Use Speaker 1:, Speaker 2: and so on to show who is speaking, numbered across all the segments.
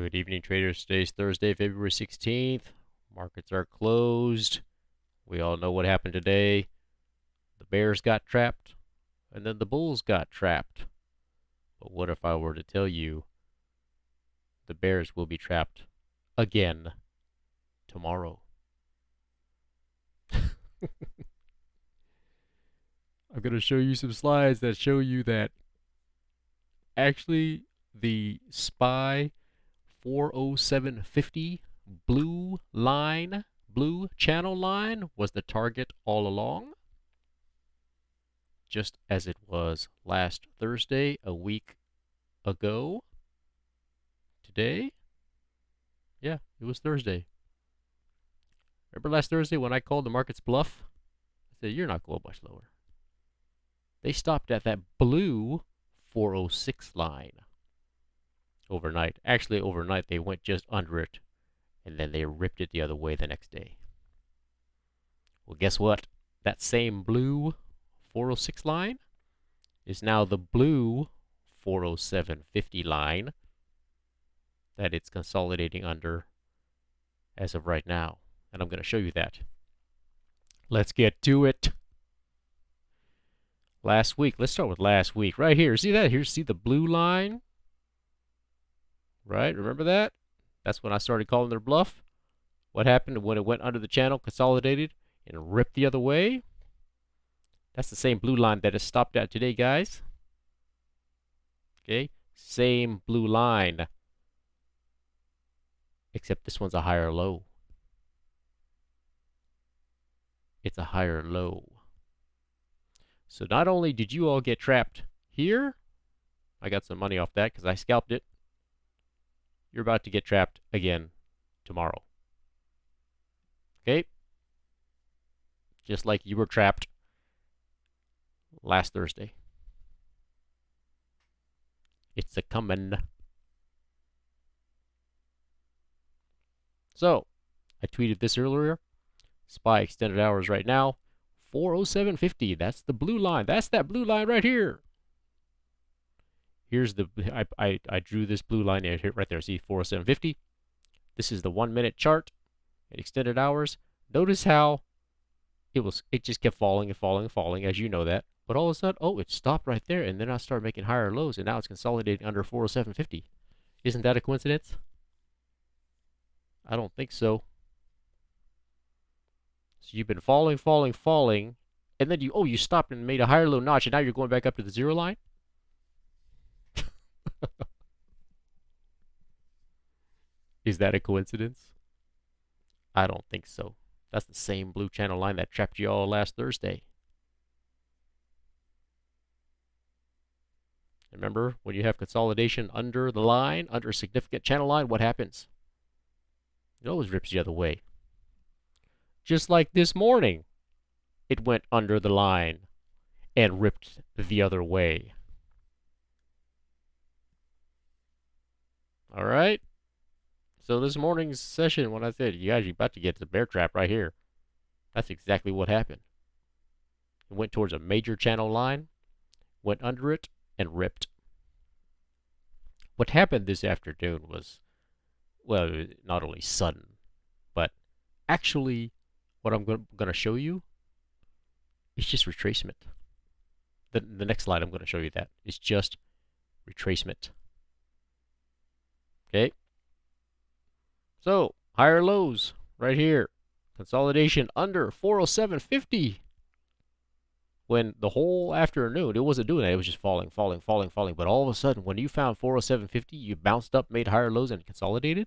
Speaker 1: Good evening, traders. Today's Thursday, February 16th. Markets are closed. We all know what happened today. The bears got trapped, and then the bulls got trapped. But what if I were to tell you the bears will be trapped again tomorrow? I'm going to show you some slides that show you that actually the SPY 40750 blue channel line was the target all along, just as it was last Thursday, a week ago. Today, yeah, it was Thursday. Remember last Thursday when I called the market's bluff? I said, you're not going much lower. They stopped at that blue 406 line overnight. Actually, overnight, they went just under it, and then they ripped it the other way the next day. Well, guess what? That same blue 406 line is now the blue 40750 line that it's consolidating under as of right now. And I'm going to show you that. Let's get to it. Last week, let's start with last week. Right here, see that? Here, see the blue line? Right, remember that? That's when I started calling their bluff. What happened when it went under the channel, consolidated, and ripped the other way? That's the same blue line that it stopped at today, guys. Okay, same blue line. Except this one's a higher low. It's a higher low. So not only did you all get trapped here, I got some money off that because I scalped it. You're about to get trapped again tomorrow. Okay? Just like you were trapped last Thursday. It's a coming. So, I tweeted this earlier. SPY extended hours right now. 40750. That's the blue line. That's that blue line right here. Here's the, I drew this blue line right there. See, 40750. This is the 1 minute chart at extended hours. Notice how it just kept falling and falling and falling, as you know that. But all of a sudden, oh, it stopped right there, and then I started making higher lows, and now it's consolidating under 40750. Isn't that a coincidence? I don't think so. So you've been falling, falling, falling, and then you stopped and made a higher low notch, and now you're going back up to the zero line? Is that a coincidence? I don't think so. That's the same blue channel line that trapped you all last Thursday. Remember, when you have consolidation under the line, under a significant channel line, what happens? It always rips the other way. Just like this morning, it went under the line and ripped the other way. All right? So this morning's session, when I said, you guys are about to get to the bear trap right here, that's exactly what happened. It went towards a major channel line, went under it, and ripped. What happened this afternoon was, well, not only sudden, but actually what I'm going to show you is just retracement. The next slide I'm going to show you that is just retracement. Okay? So, higher lows right here. Consolidation under 40750. When the whole afternoon, it wasn't doing that. It was just falling, falling, falling, falling. But all of a sudden, when you found 40750, you bounced up, made higher lows, and consolidated.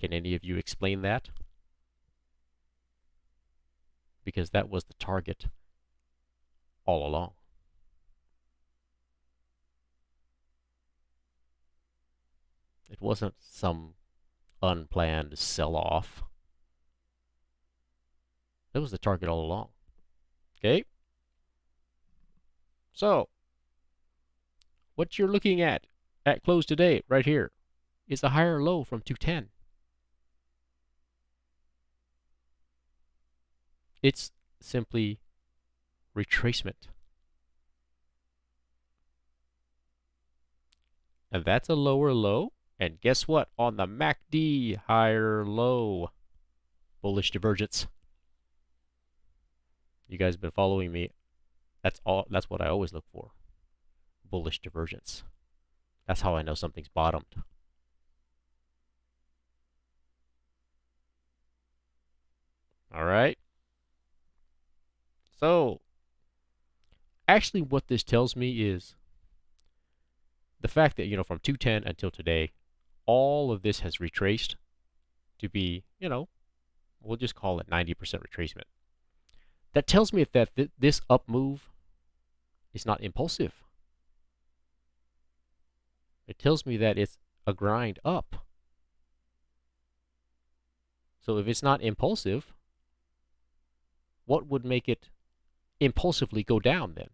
Speaker 1: Can any of you explain that? Because that was the target all along. It wasn't some unplanned sell-off. That was the target all along. Okay? So, what you're looking at close today, right here, is a higher low from 210. It's simply retracement. And that's a lower low. And guess what? On the MACD, higher low. Bullish divergence. You guys have been following me. That's what I always look for. Bullish divergence. That's how I know something's bottomed. All right. So, actually what this tells me is the fact that, from 210 until today, all of this has retraced to be, we'll just call it 90% retracement. That tells me that this up move is not impulsive. It tells me that it's a grind up. So if it's not impulsive, what would make it impulsively go down then?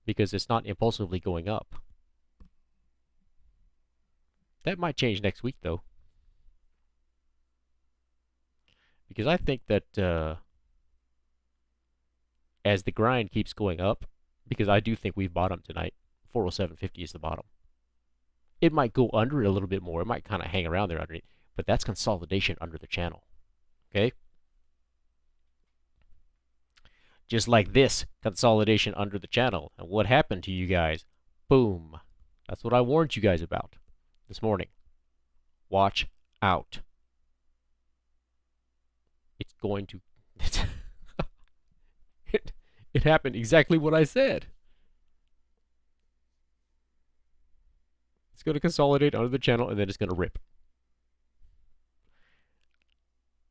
Speaker 1: Because it's not impulsively going up. That might change next week, though. Because I think that as the grind keeps going up, because I do think we've bottomed tonight, 407.50 is the bottom. It might go under it a little bit more. It might kind of hang around there underneath. But that's consolidation under the channel. Okay? Just like this consolidation under the channel. And what happened to you guys? Boom. That's what I warned you guys about this morning. Watch out. It's going to... it happened exactly what I said. It's going to consolidate under the channel, and then it's going to rip.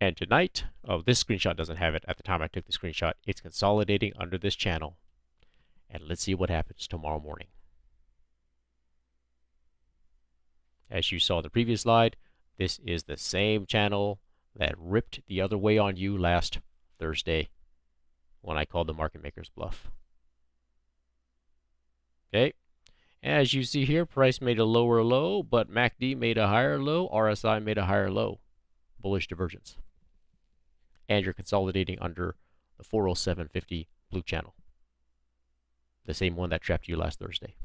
Speaker 1: And tonight, this screenshot doesn't have it at the time I took the screenshot. It's consolidating under this channel. And let's see what happens tomorrow morning. As you saw in the previous slide, this is the same channel that ripped the other way on you last Thursday when I called the market maker's bluff. Okay. As you see here, price made a lower low, but MACD made a higher low. RSI made a higher low. Bullish divergence. And you're consolidating under the 407.50 blue channel. The same one that trapped you last Thursday.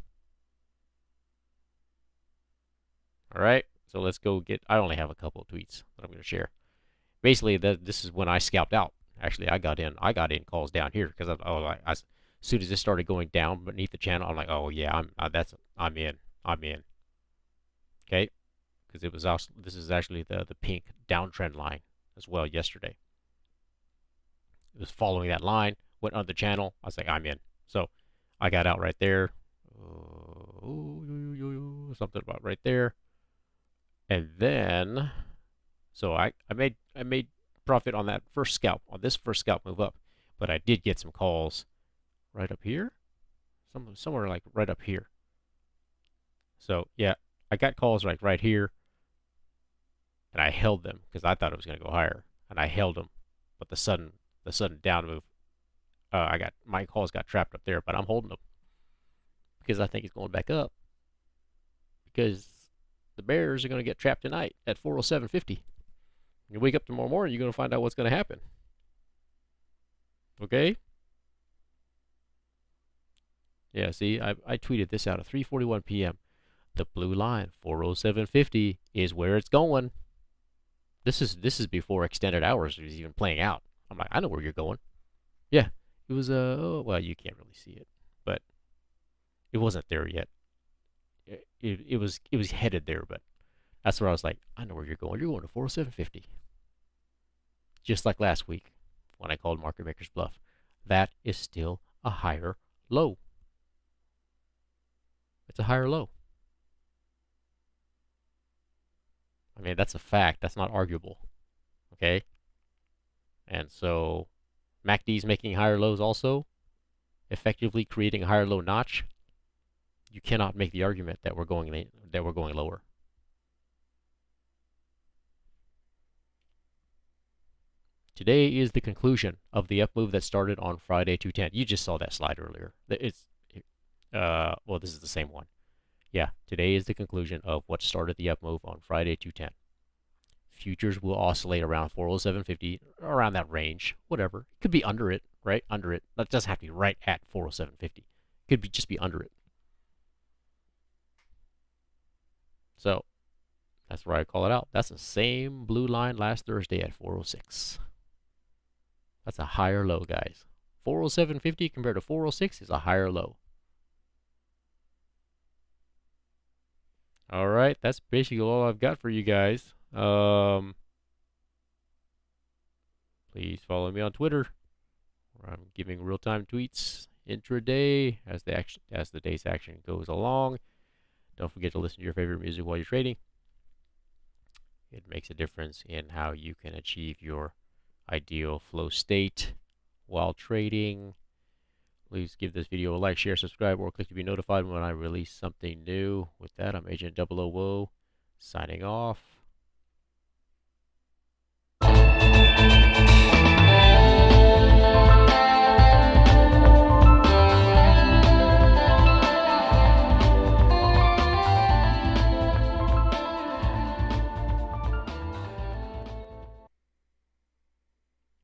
Speaker 1: All right, so let's go get, I only have a couple of tweets that I'm going to share. Basically, this is when I scalped out. Actually, I got in calls down here because as soon as it started going down beneath the channel, I'm like, oh yeah, I'm in. Okay, because it was also, this is actually the pink downtrend line as well yesterday. It was following that line, went under the channel. I was like, I'm in. So I got out right there. Something about right there. And then, so I made profit on that first scalp, on this first scalp move up. But I did get some calls right up here. Somewhere like right up here. So yeah, I got calls like right here. And I held them because I thought it was going to go higher. And I held them. But the sudden down move, my calls got trapped up there, but I'm holding them because I think it's going back up. Because the bears are going to get trapped tonight at 407.50. You wake up tomorrow morning, you're going to find out what's going to happen. Okay? Yeah, see, I tweeted this out at 3:41 p.m. The blue line, 407.50, is where it's going. This is before extended hours was even playing out. I'm like, I know where you're going. Yeah, it was well, you can't really see it, but it wasn't there yet. It was headed there, but that's where I was like, I know where you're going. You're going to 407.50. Just like last week when I called market maker's bluff. That is still a higher low. It's a higher low. I mean, that's a fact. That's not arguable. Okay? And so MACD is making higher lows also, effectively creating a higher low notch. You cannot make the argument that we're going lower. Today is the conclusion of the up move that started on Friday 210. You just saw that slide earlier. Well, this is the same one. Yeah, today is the conclusion of what started the up move on Friday 210. Futures will oscillate around 407.50, around that range, whatever. It could be under it, right? Under it. That doesn't have to be right at 407.50. It could just be under it. So that's where I call it out. That's the same blue line last Thursday at 406. That's a higher low, guys. 407.50 compared to 406 is a higher low. All right, that's basically all I've got for you guys. Please follow me on Twitter, where I'm giving real-time tweets intraday as the day's action goes along. Don't forget to listen to your favorite music while you're trading. It makes a difference in how you can achieve your ideal flow state while trading. Please give this video a like, share, subscribe, or click to be notified when I release something new. With that, I'm Agent 000 signing off.